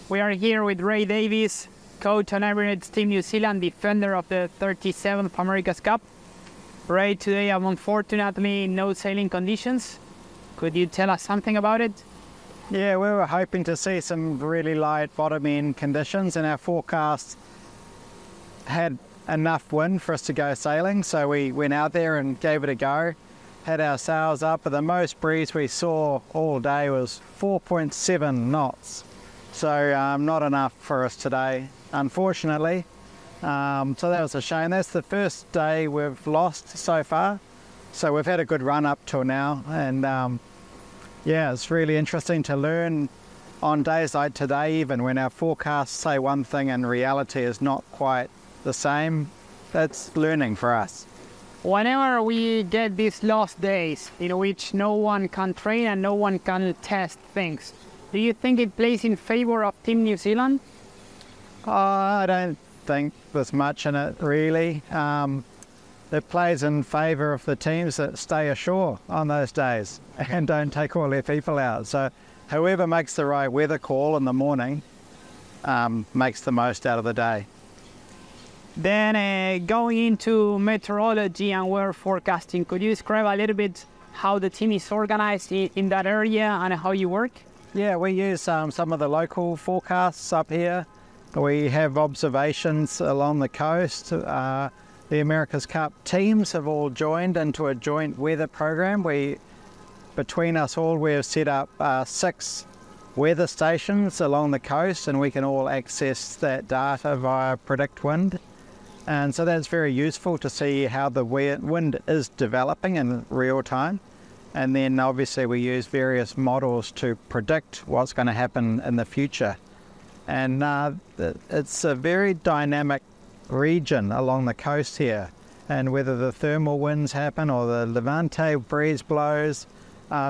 We are here with Ray Davies, coach on Emirates Team New Zealand, defender of the 37th America's Cup. Ray, today unfortunately no sailing conditions. Could you tell us something about it? Yeah, we were hoping to see some really light bottom end conditions, and our forecast had enough wind for us to go sailing, so we went out there and gave it a go. Had our sails up, but the most breeze we saw all day was 4.7 knots. So not enough for us today, unfortunately. So that was a shame. That's the first day we've lost so far. So we've had a good run up till now, and yeah, it's really interesting to learn on days like today, even when our forecasts say one thing and reality is not quite the same. That's learning for us. Whenever we get these lost days in which no one can train and no one can test things, do you think it plays in favor of Team New Zealand? I don't think there's much in it, really. It plays in favour of the teams that stay ashore on those days and don't take all their people out. So whoever makes the right weather call in the morning makes the most out of the day. Then going into meteorology and weather forecasting, could you describe a little bit how the team is organized in that area and how you work? Yeah, we use some of the local forecasts up here. We have observations along the coast. The America's Cup teams have all joined into a joint weather program. Between us all, we have set up 6 weather stations along the coast, and we can all access that data via Predict Wind. And so that's very useful to see how the wind is developing in real time. And then obviously we use various models to predict what's going to happen in the future. And it's a very dynamic region along the coast here. And whether the thermal winds happen or the Levante breeze blows.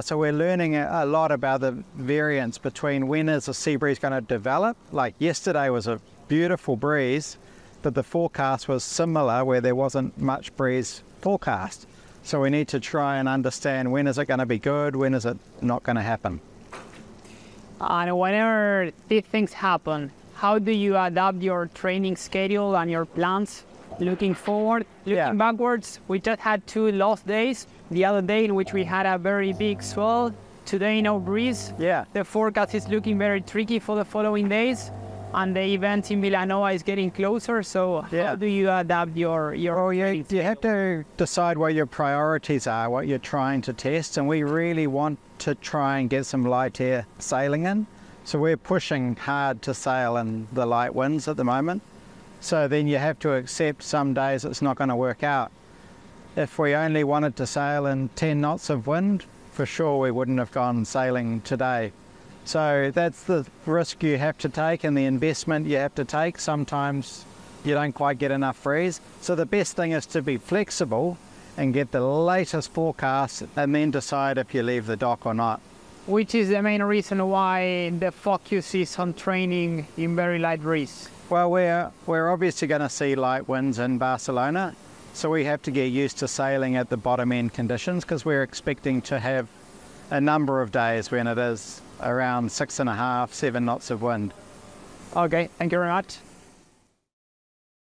So we're learning a lot about the variance between when is a sea breeze going to develop. Like yesterday was a beautiful breeze, but the forecast was similar where there wasn't much breeze forecast. So we need to try and understand when is it going to be good, when is it not going to happen. And whenever these things happen, how do you adapt your training schedule and your plans looking forward? Looking backwards, we just had 2 lost days. The other day in which we had a very big swell, today no breeze. Yeah. The forecast is looking very tricky for the following days. And the event in Villanova is getting closer, so how do you adapt your Well, you have to decide what your priorities are, what you're trying to test, and we really want to try and get some light air sailing in. So we're pushing hard to sail in the light winds at the moment. So then you have to accept some days it's not going to work out. If we only wanted to sail in 10 knots of wind, for sure we wouldn't have gone sailing today. So that's the risk you have to take and the investment you have to take. Sometimes you don't quite get enough breeze. So the best thing is to be flexible and get the latest forecast and then decide if you leave the dock or not. Which is the main reason why the focus is on training in very light breeze? Well, we're obviously going to see light winds in Barcelona. So we have to get used to sailing at the bottom end conditions because we're expecting to have a number of days when it is around 6.5, 7 knots of wind. Okay, thank you very much.